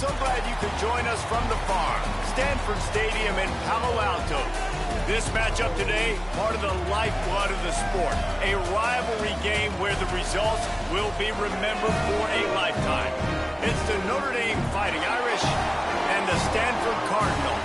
So glad you could join us from the farm, Stanford Stadium in Palo Alto. This matchup today, part of the lifeblood of the sport. A rivalry game where the results will be remembered for a lifetime. It's the Notre Dame Fighting Irish and the Stanford Cardinal.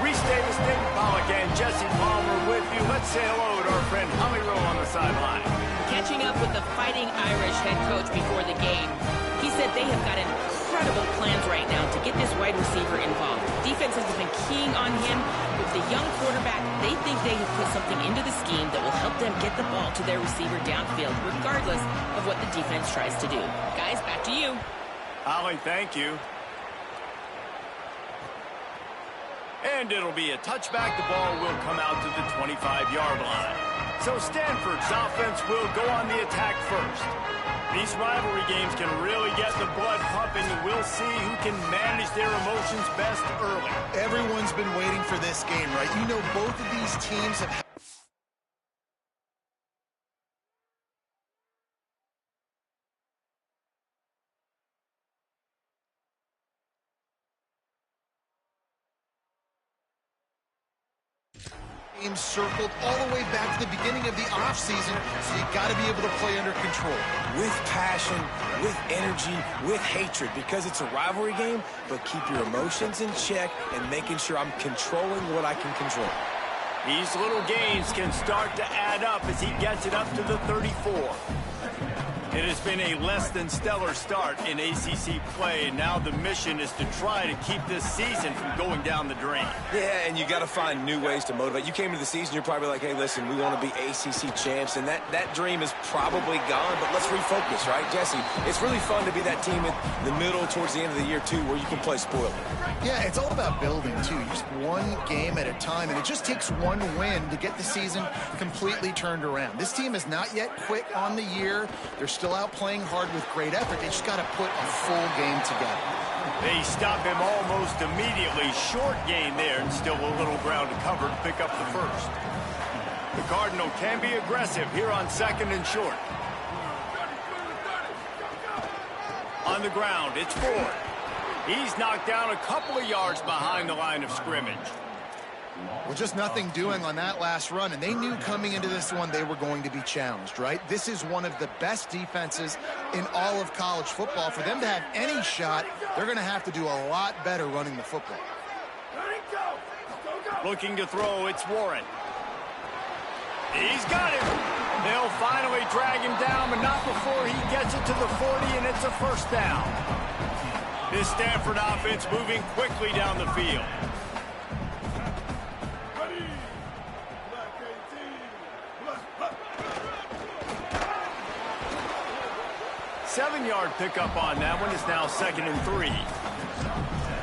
Reese Davis, Nick Pollock, and Jesse Palmer with you. Let's say hello to our friend Holly Rowe on the sideline. Catching up with the Fighting Irish head coach before the game, he said they have got incredible plans right now to get this wide receiver involved. Defenses have been keying on him. With the young quarterback, they think they have put something into the scheme that will help them get the ball to their receiver downfield, regardless of what the defense tries to do. Guys, back to you. Holly, thank you. And it'll be a touchback. The ball will come out to the 25-yard line. So Stanford's offense will go on the attack first. These rivalry games can really get the blood pumping, and we'll see who can manage their emotions best early. Everyone's been waiting for this game, right? You know, both of these teams have circled all the way back to the beginning of the offseason, so you got to be able to play under control. With passion, with energy, with hatred, because it's a rivalry game, but keep your emotions in check and making sure I'm controlling what I can control. These little gains can start to add up as he gets it up to the 34. It has been a less than stellar start in ACC play, and now the mission is to try to keep this season from going down the drain. Yeah, and you got to find new ways to motivate. You came into the season, you're probably like, hey, listen, we want to be ACC champs, and that dream is probably gone, but let's refocus, right, Jesse? It's really fun to be that team in the middle towards the end of the year, too, where you can play spoiler. Yeah, it's all about building, too. Just one game at a time, and it just takes one win to get the season completely turned around. This team has not yet quit on the year. They're still out playing hard with great effort. They just got to put a full game together. They stop him almost immediately. Short gain there, and still a little ground to cover to pick up the first. The Cardinal can be aggressive here on second and short. On the ground, it's Ford. He's knocked down a couple of yards behind the line of scrimmage. Well, just nothing doing on that last run, and they knew coming into this one they were going to be challenged, right? This is one of the best defenses in all of college football. For them to have any shot, they're going to have to do a lot better running the football. Looking to throw, it's Warren. He's got him. They'll finally drag him down, but not before he gets it to the 40, and it's a first down. This Stanford offense moving quickly down the field. 7-yard pickup on that one. Is now 2nd and 3.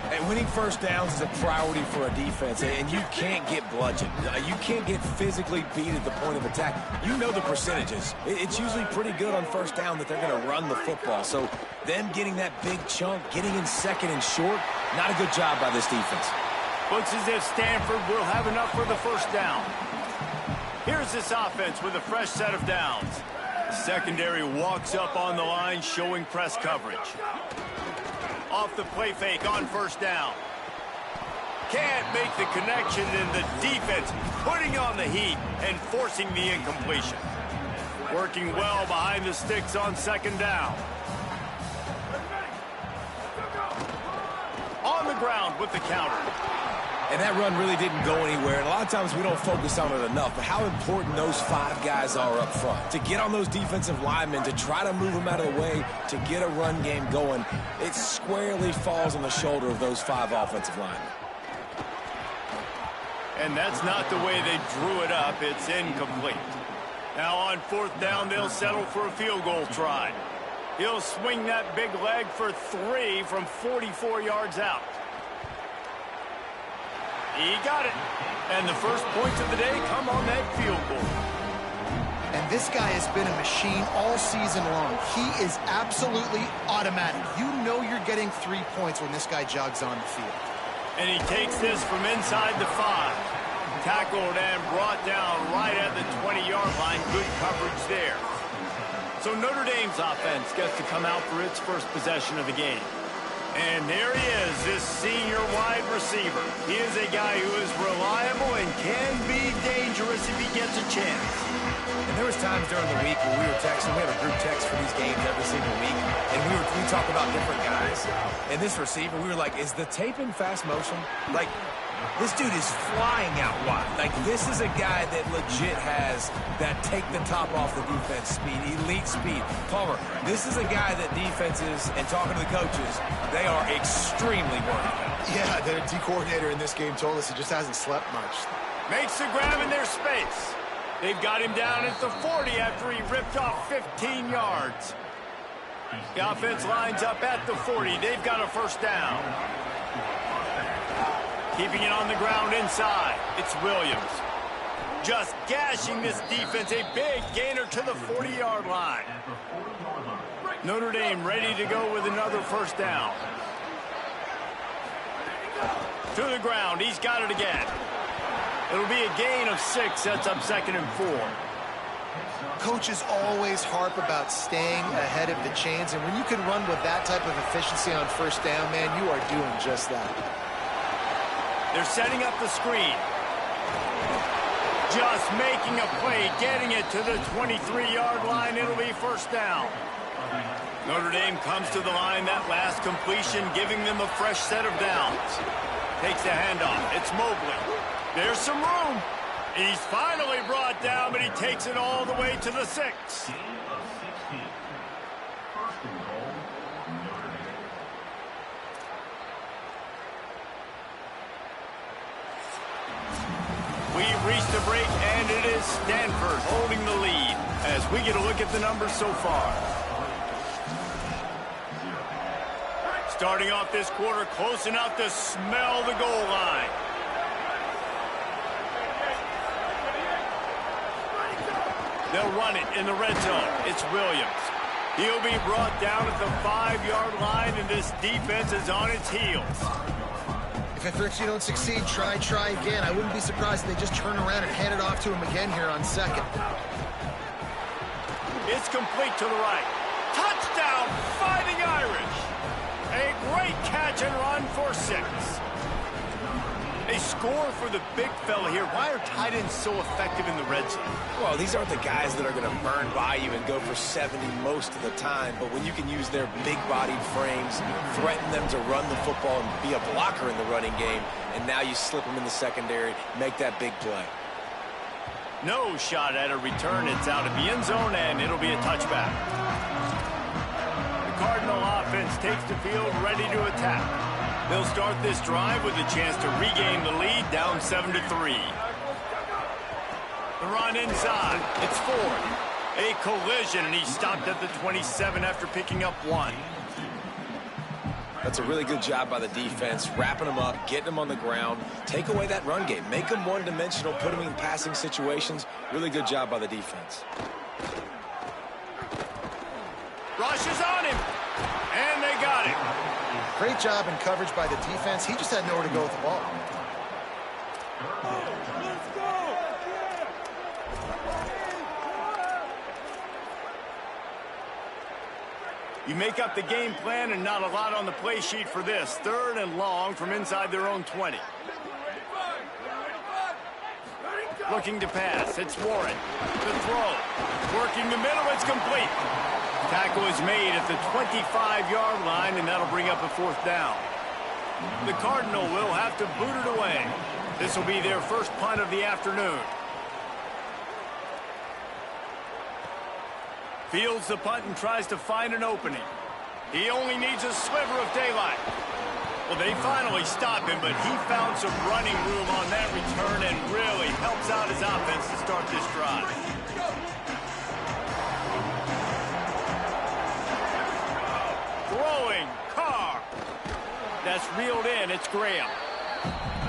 And winning first downs is a priority for a defense, and you can't get bludgeoned. You can't get physically beat at the point of attack. You know the percentages. It's usually pretty good on first down that they're going to run the football. So them getting that big chunk, getting in 2nd and short, not a good job by this defense. Looks as if Stanford will have enough for the first down. Here's this offense with a fresh set of downs. Secondary walks up on the line, showing press coverage. Off the play fake on first down. Can't make the connection, and the defense putting on the heat and forcing the incompletion. Working well behind the sticks on 2nd down. On the ground with the counter. And that run really didn't go anywhere. And a lot of times we don't focus on it enough, but how important those 5 guys are up front. To get on those defensive linemen, to try to move them out of the way, to get a run game going, it squarely falls on the shoulder of those 5 offensive linemen. And that's not the way they drew it up. It's incomplete. Now on 4th down, they'll settle for a field goal try. He'll swing that big leg for 3 from 44 yards out. He got it. And the first points of the day come on that field goal. And this guy has been a machine all season long. He is absolutely automatic. You know you're getting 3 points when this guy jogs on the field. And he takes this from inside the 5. Tackled and brought down right at the 20-yard line. Good coverage there. So Notre Dame's offense gets to come out for its first possession of the game. And there he is, this senior wide receiver. He is a guy who is reliable and can be dangerous if he gets a chance. And there was times during the week when we were texting. We have a group text for these games every single week, and we talk about different guys. And this receiver, we were like, is the tape in fast motion? Like, this dude is flying out wide. Like, this is a guy that legit has that take the top off the defense speed, elite speed. Palmer, this is a guy that defenses, and talking to the coaches, they are extremely worried about. Yeah, the D coordinator in this game told us he just hasn't slept much. Makes the grab in their space. They've got him down at the 40 after he ripped off 15 yards. The offense lines up at the 40. They've got a first down. Keeping it on the ground inside. It's Williams. Just gashing this defense. A big gainer to the 40-yard line. Notre Dame ready to go with another first down. To the ground. He's got it again. It'll be a gain of 6. Sets up 2nd and 4. Coaches always harp about staying ahead of the chains, and when you can run with that type of efficiency on first down, man, you are doing just that. They're setting up the screen. Just making a play, getting it to the 23-yard line. It'll be first down. Notre Dame comes to the line. That last completion giving them a fresh set of downs. Takes the handoff. It's Mobley. There's some room. He's finally brought down, but he takes it all the way to the 6. We've reached a break, and it is Stanford holding the lead as we get a look at the numbers so far. Starting off this quarter, close enough to smell the goal line. They'll run it in the red zone. It's Williams. He'll be brought down at the 5-yard line, and this defense is on its heels. If at first you don't succeed, try again. I wouldn't be surprised if they just turn around and hand it off to him again here on 2nd. It's complete to the right. Touchdown, Fighting Irish. A great catch and run for 6. A score for the big fella here. Why are tight ends so effective in the red zone? Well, these aren't the guys that are going to burn by you and go for 70 most of the time, but when you can use their big-bodied frames, threaten them to run the football and be a blocker in the running game, and now you slip them in the secondary, make that big play. No shot at a return. It's out of the end zone, and it'll be a touchback. The Cardinal offense takes the field, ready to attack. They'll start this drive with a chance to regain the lead, down 7-3. The run inside. It's Ford. A collision, and he stopped at the 27 after picking up 1. That's a really good job by the defense, wrapping them up, getting them on the ground, take away that run game, make them one-dimensional, put them in passing situations. Really good job by the defense. Rush is on him, and they got him. Great job in coverage by the defense. He just had nowhere to go with the ball. You make up the game plan and not a lot on the play sheet for this. 3rd and long from inside their own 20. Looking to pass. It's Warren. The throw. Working the middle. It's complete. Tackle is made at the 25-yard line, and that'll bring up a 4th down. The Cardinal will have to boot it away. This will be their first punt of the afternoon. Fields the punt and tries to find an opening. He only needs a sliver of daylight. Well, they finally stop him, but he found some running room on that return and really helps out his offense to start this drive. Throwing, Carr. That's reeled in. It's Graham.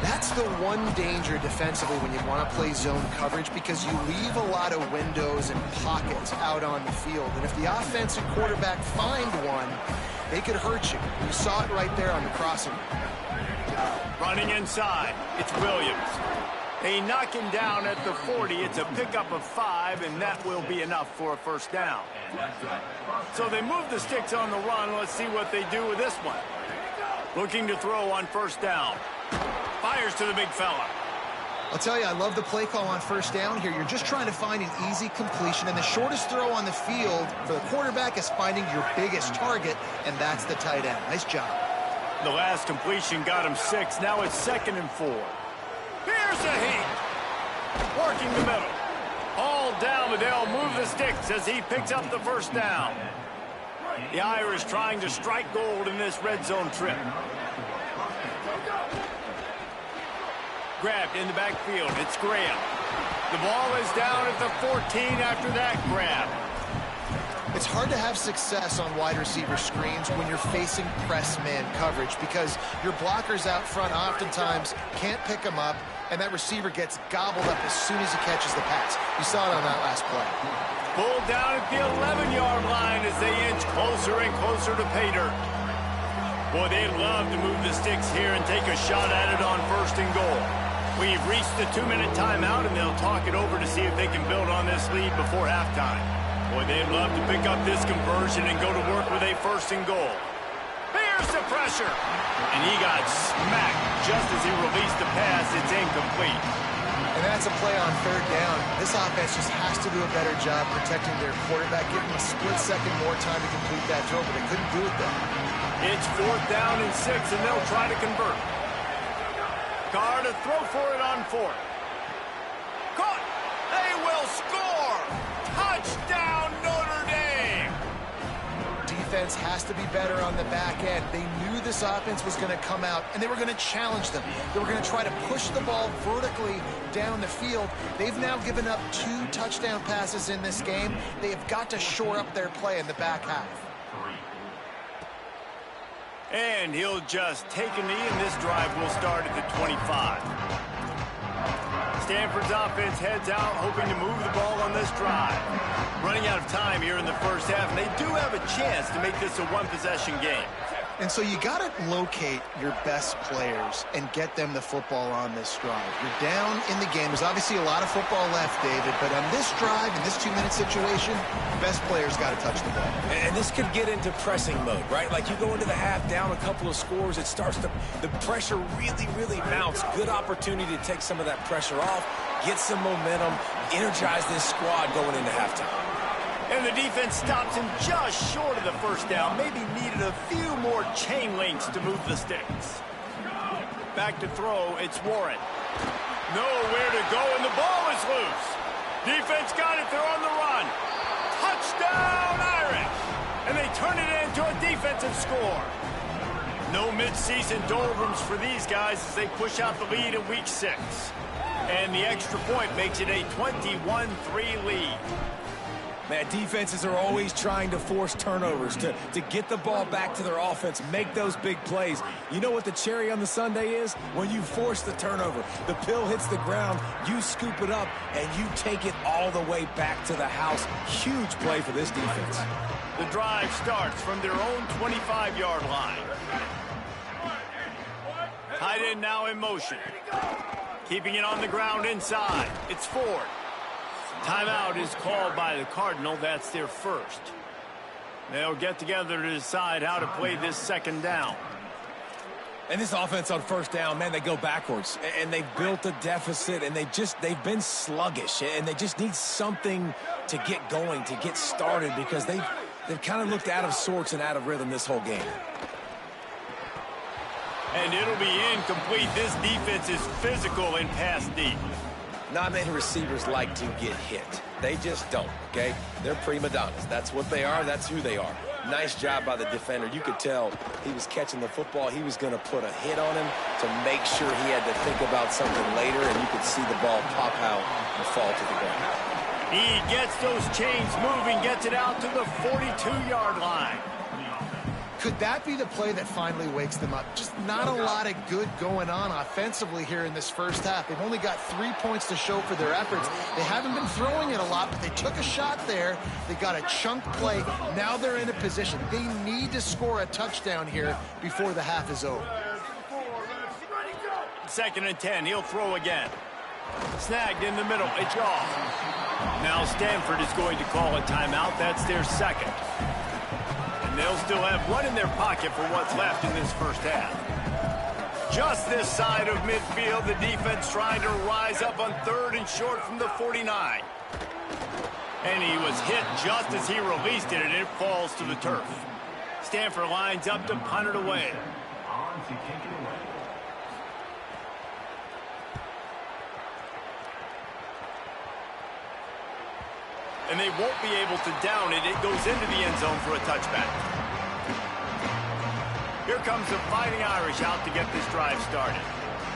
That's the one danger defensively when you want to play zone coverage, because you leave a lot of windows and pockets out on the field. And if the offensive quarterback find one, they could hurt you. You saw it right there on the crossing. Running inside, it's Williams. They knock him down at the 40. It's a pickup of 5, and that will be enough for a first down. So they move the sticks on the run. Let's see what they do with this one. Looking to throw on first down. Fires to the big fella. I'll tell you, I love the play call on first down here. You're just trying to find an easy completion, and the shortest throw on the field for the quarterback is finding your biggest target, and that's the tight end. Nice job. The last completion got him 6. Now it's 2nd and 4. Here's a heat. Working the middle. All down, but they'll move the sticks as he picks up the first down. The Irish trying to strike gold in this red zone trip. Grabbed in the backfield. It's Graham. The ball is down at the 14 after that grab. It's hard to have success on wide receiver screens when you're facing press man coverage because your blockers out front oftentimes can't pick them up, and that receiver gets gobbled up as soon as he catches the pass. You saw it on that last play. Pulled down at the 11-yard line as they inch closer and closer to pay dirt. Boy, they'd love to move the sticks here and take a shot at it on 1st and goal. We've reached the 2-minute timeout, and they'll talk it over to see if they can build on this lead before halftime. Boy, they'd love to pick up this conversion and go to work with a 1st and goal. Here's the pressure. And he got smacked just as he released the pass. It's incomplete. And that's a play on 3rd down. This offense just has to do a better job protecting their quarterback, giving him a split second more time to complete that throw, but they couldn't do it though. It's 4th down and 6, and they'll try to convert. Carr to throw for it on 4th. Caught. They will score. Touchdown, Notre Dame. Defense has to be better on the back end. They knew this offense was going to come out, and they were going to challenge them. They were going to try to push the ball vertically down the field. They've now given up 2 touchdown passes in this game. They have got to shore up their play in the back half. And he'll just take a knee, and this drive will start at the 25. Stanford's offense heads out, hoping to move the ball on this drive. Running out of time here in the first half, and they do have a chance to make this a one-possession game. And so you got to locate your best players and get them the football on this drive. You're down in the game. There's obviously a lot of football left, David, but on this drive, in this 2-minute situation, best players got to touch the ball. And this could get into pressing mode, right? Like you go into the half down a couple of scores, it starts to, the pressure really mounts. Good opportunity to take some of that pressure off, get some momentum, energize this squad going into halftime. And the defense stops him just short of the first down. Maybe needed a few more chain links to move the sticks. Back to throw, it's Warren. Nowhere to go, and the ball is loose. Defense got it, they're on the run. Touchdown, Irish! And they turn it into a defensive score. No midseason doldrums for these guys as they push out the lead in week 6. And the extra point makes it a 21-3 lead. Man, defenses are always trying to force turnovers, to get the ball back to their offense, make those big plays. You know what the cherry on the sundae is? When you force the turnover, the pill hits the ground, you scoop it up, and you take it all the way back to the house. Huge play for this defense. The drive starts from their own 25-yard line. Tight end now in motion. Keeping it on the ground inside. It's Ford. Timeout is called by the Cardinal. That's their first. They'll get together to decide how to play this 2nd down. And this offense on first down, man, they go backwards. And they've built a deficit, and they've been sluggish. And they just need something to get going, to get started, because they've kind of looked out of sorts and out of rhythm this whole game. And it'll be incomplete. This defense is physical and pass deep. Not many receivers like to get hit. They just don't, okay? They're prima donnas. That's what they are. That's who they are. Nice job by the defender. You could tell he was catching the football. He was going to put a hit on him to make sure he had to think about something later, and you could see the ball pop out and fall to the ground. He gets those chains moving, gets it out to the 42-yard line. Could that be the play that finally wakes them up? Just not a lot of good going on offensively here in this first half. They've only got 3 points to show for their efforts. They haven't been throwing it a lot, but they took a shot there. They got a chunk play. Now they're in a position. They need to score a touchdown here before the half is over. 2nd and 10. He'll throw again. Snagged in the middle. It's off. Now Stanford is going to call a timeout. That's their 2nd. They'll still have one in their pocket for what's left in this first half. just this side of midfield. The defense trying to rise up on 3rd and short from the 49. And he was hit just as he released it, and it falls to the turf. Stanford lines up to punt it away. And they won't be able to down it. It goes into the end zone for a touchback. Here comes the Fighting Irish out to get this drive started.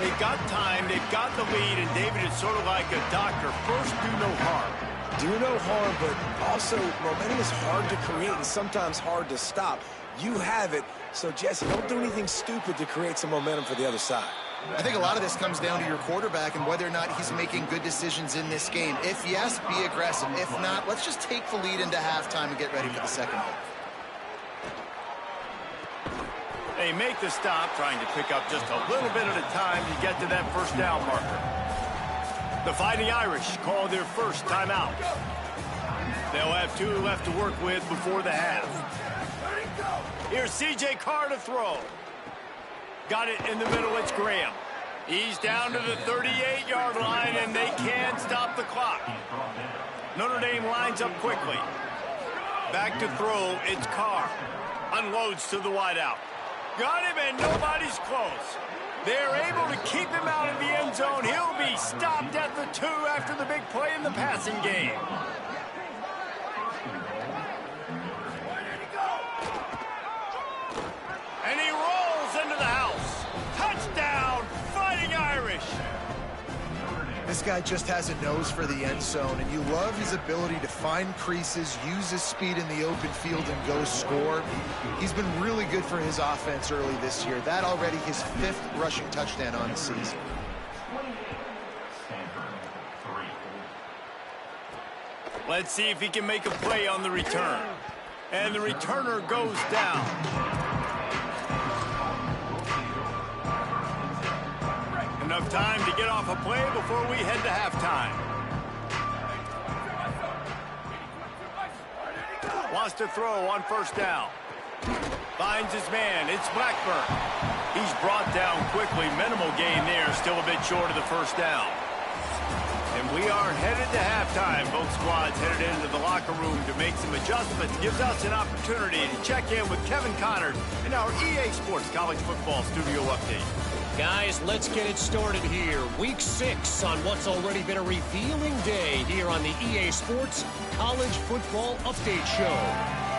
They've got time, they've got the lead, and David is sort of like a doctor. First, do no harm. Do no harm, but also momentum is hard to create and sometimes hard to stop. You have it, so Jesse, don't do anything stupid to create some momentum for the other side. I think a lot of this comes down to your quarterback and whether or not he's making good decisions in this game. If yes, be aggressive. If not, let's just take the lead into halftime and get ready for the second half. They make the stop, trying to pick up just a little bit at a time to get to that first down marker. The Fighting Irish call their first timeout. They'll have 2 left to work with before the half. Here's C.J. Carr to throw. Got it in the middle, it's Graham. He's down to the 38-yard line, and they can't stop the clock. Notre Dame lines up quickly. Back to throw, it's Carr. Unloads to the wideout. Got him, and nobody's close. They're able to keep him out of the end zone. He'll be stopped at the 2 after the big play in the passing game. And he rolls into the house. Touchdown, Fighting Irish. This guy just has a nose for the end zone, and you love his ability to find creases, use his speed in the open field, and go score. He's been really good for his offense early this year. That already his 5th rushing touchdown on the season. Let's see if he can make a play on the return. And the returner goes down. Enough time to get off a play before we head to halftime. Wants to throw on first down. Finds his man. It's Blackburn. He's brought down quickly. Minimal gain there. Still a bit short of the first down. And we are headed to halftime. Both squads headed into the locker room to make some adjustments. Gives us an opportunity to check in with Kevin Connors in our EA Sports College Football Studio Update. Guys, let's get it started here. Week 6 on what's already been a revealing day here on the EA Sports College Football Update Show.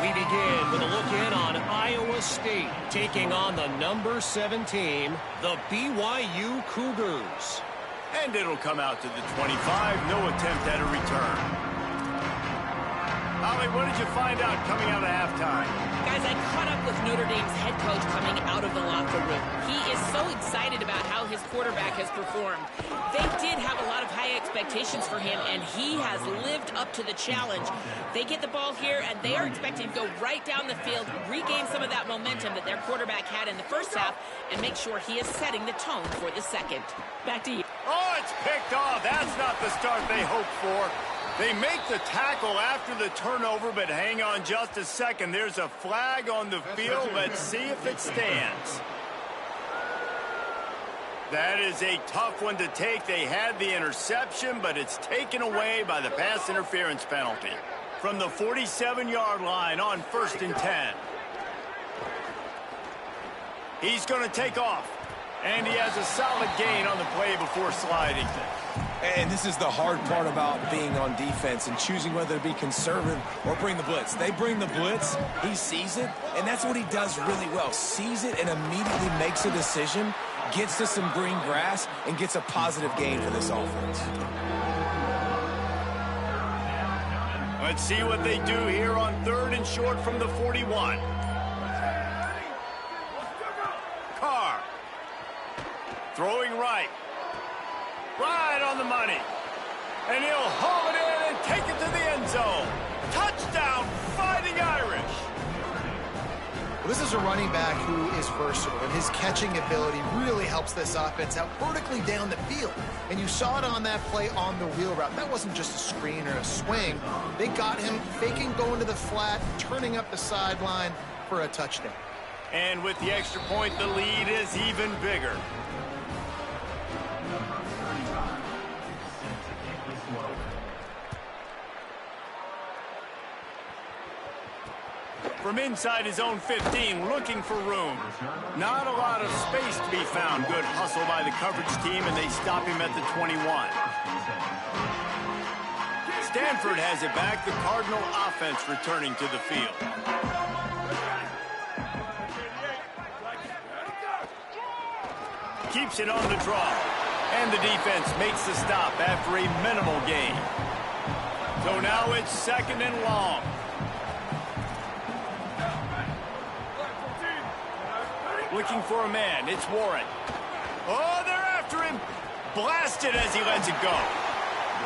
We begin with a look in on Iowa State taking on the number 7 team, the BYU Cougars. And it'll come out to the 25. No attempt at a return. Holly, what did you find out coming out of halftime? Guys, I caught up with Notre Dame's head coach coming out of the locker room. He is so excited about how his quarterback has performed. They did have a lot of high expectations for him, and he has lived up to the challenge. They get the ball here, and they are expecting to go right down the field, regain some of that momentum that their quarterback had in the first half, and make sure he is setting the tone for the second. Back to you. Oh, it's picked off. That's not the start they hoped for. They make the tackle after the turnover, but hang on just a second. There's a flag on the field. Let's see if it stands. That is a tough one to take. They had the interception, but it's taken away by the pass interference penalty. From the 47-yard line on 1st and 10. He's going to take off. And he has a solid gain on the play before sliding. And this is the hard part about being on defense and choosing whether to be conservative or bring the blitz. They bring the blitz, he sees it, and that's what he does really well. Sees it and immediately makes a decision, gets to some green grass, and gets a positive gain for this offense. Let's see what they do here on 3rd and short from the 41. Carr. Throwing right. Right on the money. And he'll haul it in and take it to the end zone. Touchdown, Fighting Irish. Well, this is a running back who is versatile, and his catching ability really helps this offense out vertically down the field. And you saw it on that play on the wheel route. That wasn't just a screen or a swing. They got him faking going to the flat, turning up the sideline for a touchdown. And with the extra point, the lead is even bigger. From inside his own 15, looking for room. Not a lot of space to be found. Good hustle by the coverage team, and they stop him at the 21. Stanford has it back. The Cardinal offense returning to the field. Keeps it on the draw. And the defense makes the stop after a minimal gain. So now it's 2nd and long. Looking for a man. It's Warren. Oh, they're after him. Blasted as he lets it go.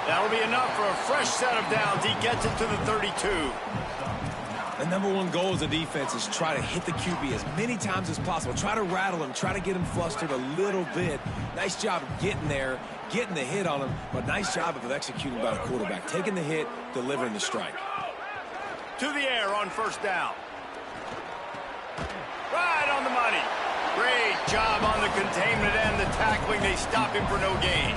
That'll be enough for a fresh set of downs. He gets it to the 32. The number one goal as a defense is try to hit the QB as many times as possible. Try to rattle him. Try to get him flustered a little bit. Nice job of getting there, getting the hit on him, but nice job of executing by the quarterback. Taking the hit, delivering the strike. To the air on 1st down. Right on the money. Great job on the containment and the tackling. They stop him for no gain.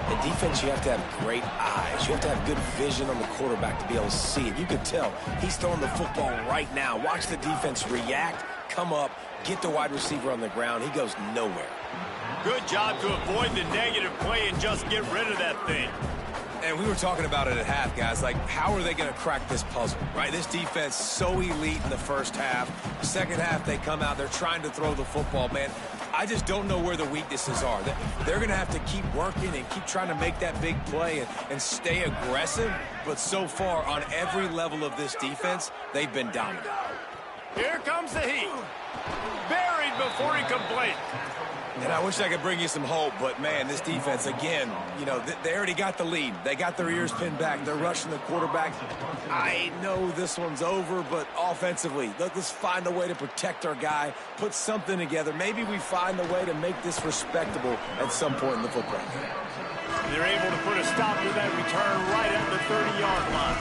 In defense, you have to have great eyes. You have to have good vision on the quarterback to be able to see it. You can tell he's throwing the football right now. Watch the defense react, come up, get the wide receiver on the ground. He goes nowhere. Good job to avoid the negative play and just get rid of that thing. And we were talking about it at half, guys. Like, how are they going to crack this puzzle, right? This defense so elite in the first half. Second half, they come out. They're trying to throw the football, man. I just don't know where the weaknesses are. They're going to have to keep working and keep trying to make that big play and stay aggressive. But so far, on every level of this defense, they've been dominant. Here comes the heat. Buried before he could blink. And I wish I could bring you some hope, but, man, this defense, again, you know, they already got the lead. They got their ears pinned back. They're rushing the quarterback. I know this one's over, but offensively, let's find a way to protect our guy, put something together. Maybe we find a way to make this respectable at some point in the football game. They're able to put a stop to that return right at the 30-yard line.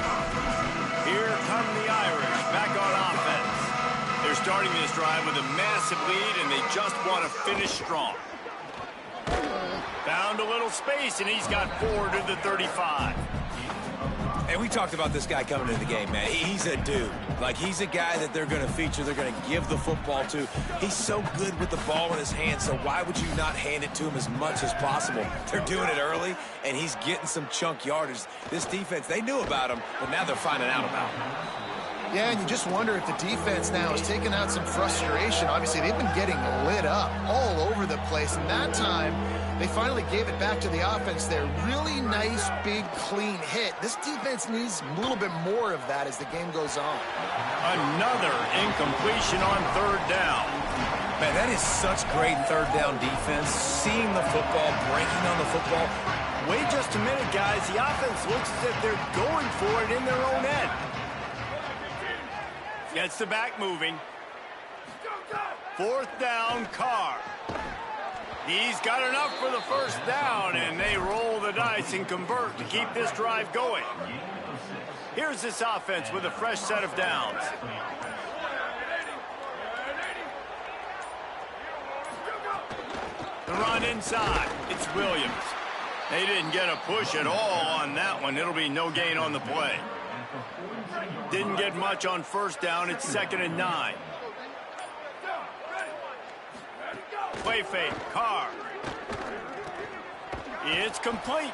Here come the Irish back on offense. They're starting this drive with a massive lead, and they just want to finish strong. Found a little space, and he's got 4 to the 35. And we talked about this guy coming into the game, man. He's a dude. Like, he's a guy that they're going to feature, they're going to give the football to. He's so good with the ball in his hand, so why would you not hand it to him as much as possible? They're doing it early, and he's getting some chunk yardage. This defense, they knew about him, but now they're finding out about him. Yeah, and you just wonder if the defense now has taken out some frustration. Obviously, they've been getting lit up all over the place, and that time they finally gave it back to the offense there. Really nice, big, clean hit. This defense needs a little bit more of that as the game goes on. Another incompletion on 3rd down. Man, that is such great 3rd down defense. Seeing the football, breaking on the football. Wait just a minute, guys. The offense looks as if they're going for it in their own end. Gets the back moving. 4th down, Carr. He's got enough for the 1st down, and they roll the dice and convert to keep this drive going. Here's this offense with a fresh set of downs. The run inside. It's Williams. They didn't get a push at all on that one. It'll be no gain on the play. Didn't get much on 1st down. It's 2nd and 9. Play fake. Carr. It's complete.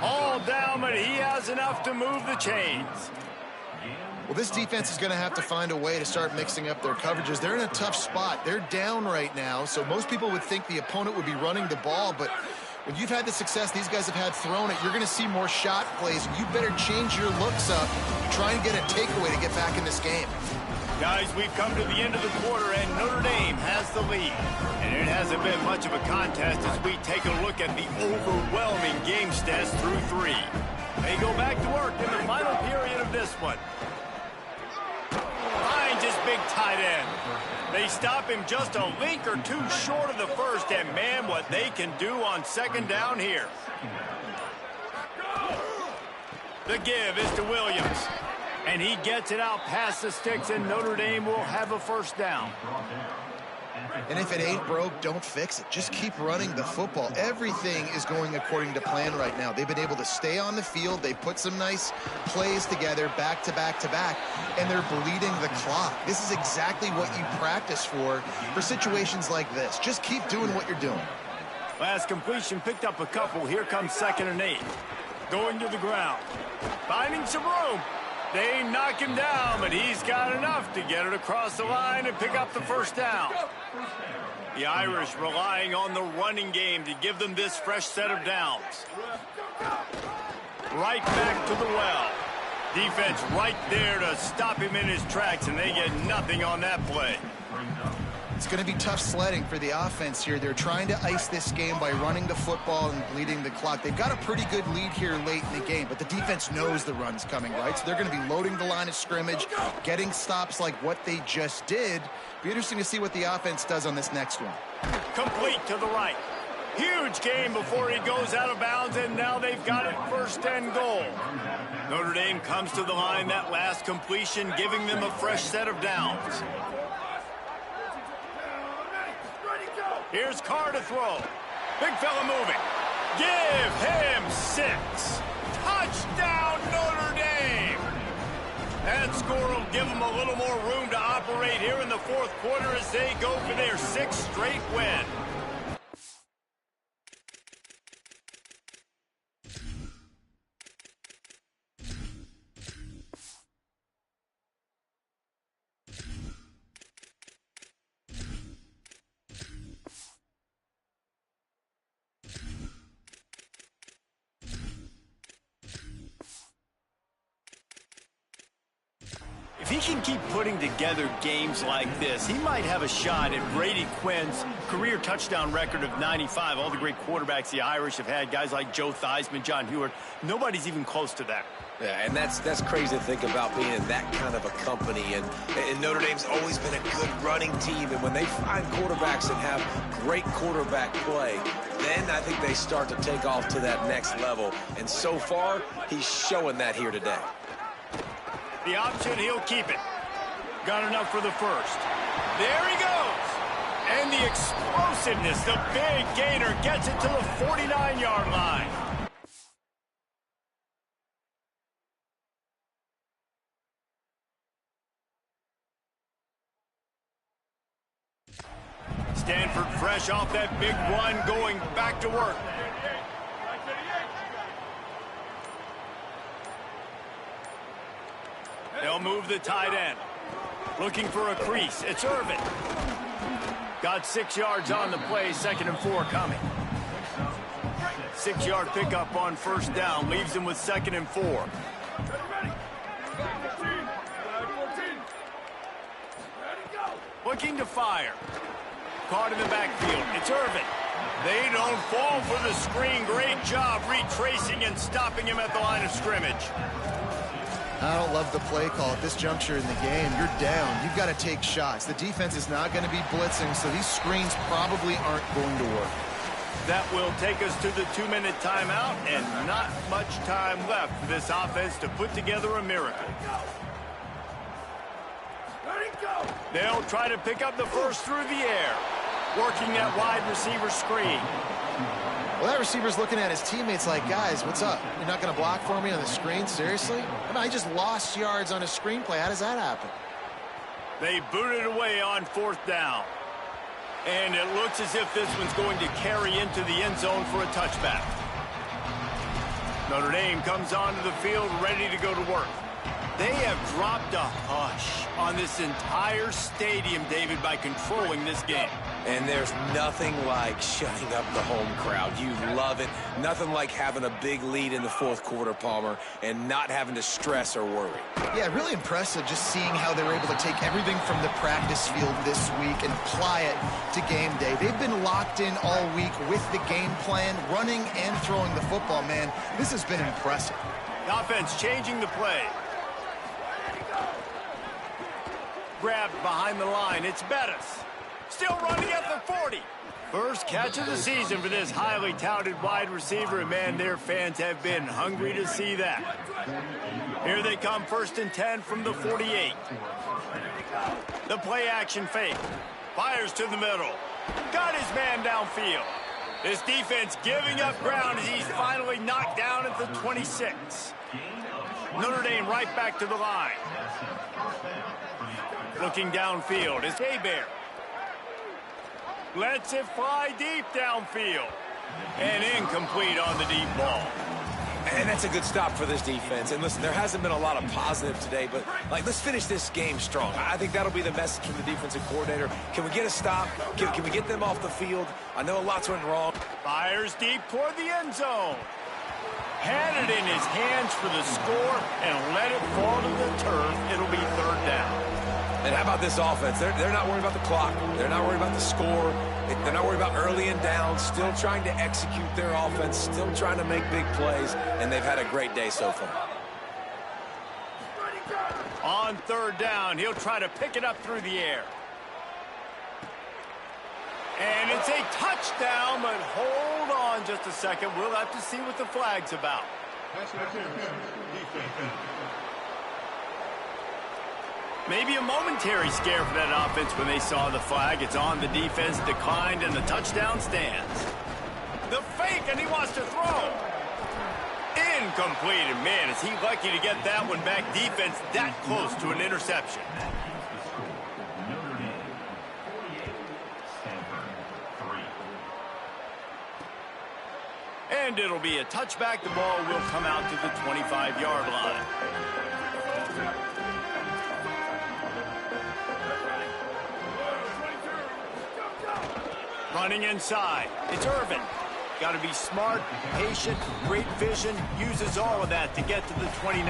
All down, but he has enough to move the chains. Well, this defense is going to have to find a way to start mixing up their coverages. They're in a tough spot. They're down right now, so most people would think the opponent would be running the ball, but when you've had the success these guys have had throwing it, you're going to see more shot plays. You better change your looks up, try and get a takeaway to get back in this game. Guys, we've come to the end of the quarter, and Notre Dame has the lead. And it hasn't been much of a contest as we take a look at the overwhelming game stats through 3. They go back to work in the final period of this one. Finds his big tight end. They stop him just a link or two short of the 1st, and man, what they can do on 2nd down here. The give is to Williams. And he gets it out past the sticks, and Notre Dame will have a first down. And if it ain't broke, don't fix it. Just keep running the football. Everything is going according to plan right now. They've been able to stay on the field. They put some nice plays together back to back to back, and they're bleeding the clock. This is exactly what you practice for situations like this. Just keep doing what you're doing. Last completion picked up a couple. Here comes 2nd and 8. Going to the ground. Finding some room. They knock him down, but he's got enough to get it across the line and pick up the first down. The Irish relying on the running game to give them this fresh set of downs. Right back to the well. Defense right there to stop him in his tracks, and they get nothing on that play. It's going to be tough sledding for the offense here. They're trying to ice this game by running the football and bleeding the clock. They've got a pretty good lead here late in the game, but the defense knows the run's coming, right? So they're going to be loading the line of scrimmage, getting stops like what they just did. Be interesting to see what the offense does on this next one. Complete to the right. Huge game before he goes out of bounds, and now they've got it 1st and goal. Notre Dame comes to the line that last completion, giving them a fresh set of downs. Here's Carr to throw. Big fella moving. Give him 6. Touchdown, Notre Dame. That score will give them a little more room to operate here in the 4th quarter as they go for their 6th straight win. If he can keep putting together games like this, he might have a shot at Brady Quinn's career touchdown record of 95. All the great quarterbacks the Irish have had, guys like Joe Theismann, John Hewart, nobody's even close to that. Yeah, and that's crazy to think about being in that kind of a company. And Notre Dame's always been a good running team. And when they find quarterbacks that have great quarterback play, then I think they start to take off to that next level. And so far, he's showing that here today. The option, he'll keep it. Got enough for the first. There he goes. And the explosiveness, the big gainer gets it to the 49-yard line. Stanford fresh off that big run, going back to work. They'll move the tight end. Looking for a crease. It's Irvin. Got 6 yards on the play. 2nd and 4 coming. 6-yard pickup on 1st down. Leaves him with 2nd and 4. Looking to fire. Caught in the backfield. It's Irvin. They don't fall for the screen. Great job retracing and stopping him at the line of scrimmage. I don't love the play call at this juncture in the game. You're down. You've got to take shots. The defense is not going to be blitzing, so these screens probably aren't going to work. That will take us to the 2-minute timeout, and not much time left for this offense to put together a miracle. They'll try to pick up the first through the air, working that wide receiver screen. Well, that receiver's looking at his teammates like, guys, what's up? You're not going to block for me on the screen? Seriously? I mean, I just lost yards on a screenplay. How does that happen? They booted away on 4th down. And it looks as if this one's going to carry into the end zone for a touchback. Notre Dame comes onto the field ready to go to work. They have dropped a hush on this entire stadium, David, by controlling this game. And there's nothing like shutting up the home crowd. You love it. Nothing like having a big lead in the 4th quarter, Palmer, and not having to stress or worry. Yeah, really impressive just seeing how they were able to take everything from the practice field this week and apply it to game day. They've been locked in all week with the game plan, running and throwing the football, man. This has been impressive. The offense changing the play. Grabbed behind the line. It's Bettis. Still running at the 40. First catch of the season for this highly touted wide receiver. And, man, their fans have been hungry to see that. Here they come, 1st and 10 from the 48. The play action fake. Fires to the middle. Got his man downfield. This defense giving up ground as he's finally knocked down at the 26. Notre Dame right back to the line. Looking downfield is Hebert. Lets it fly deep downfield. And incomplete on the deep ball. And that's a good stop for this defense. And listen, there hasn't been a lot of positive today, but let's finish this game strong. I think that'll be the message from the defensive coordinator. Can we get a stop? Can we get them off the field? I know a lot's went wrong. Fires deep toward the end zone. Had it in his hands for the score and let it fall to the turf. It'll be 3rd down. And how about this offense? They're not worried about the clock. They're not worried about the score. They're not worried about early and down. Still trying to execute their offense. Still trying to make big plays. And they've had a great day so far. On 3rd down, he'll try to pick it up through the air. And it's a touchdown, but hold on just a second. We'll have to see what the flag's about. Maybe a momentary scare for that offense when they saw the flag. It's on the defense, declined, and the touchdown stands. The fake, and he wants to throw. Incomplete, and man, is he lucky to get that one back. Defense that close to an interception. And it'll be a touchback. The ball will come out to the 25-yard line. Running inside, it's Irvin. Got to be smart, patient, great vision, uses all of that to get to the 29.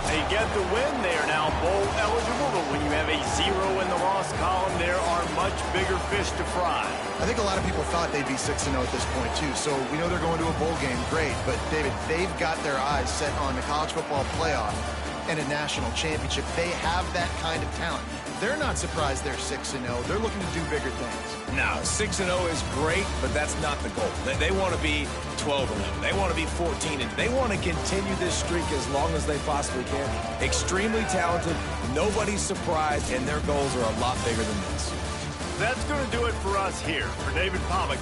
They get the win. They are now bowl eligible, but when you have a 0 in the loss column, there are much bigger fish to fry. I think a lot of people thought they'd be 6-0 at this point, too. So we know they're going to a bowl game. Great. But, David, they've got their eyes set on the college football playoff and a national championship. They have that kind of talent. They're not surprised they're 6-0. They're looking to do bigger things. No, 6-0 is great, but that's not the goal. They want to be 12-0. They want to be 14-0. They want to continue this streak as long as they possibly can. Extremely talented. Nobody's surprised, and their goals are a lot bigger than this. That's going to do it for us here. For David Pollack,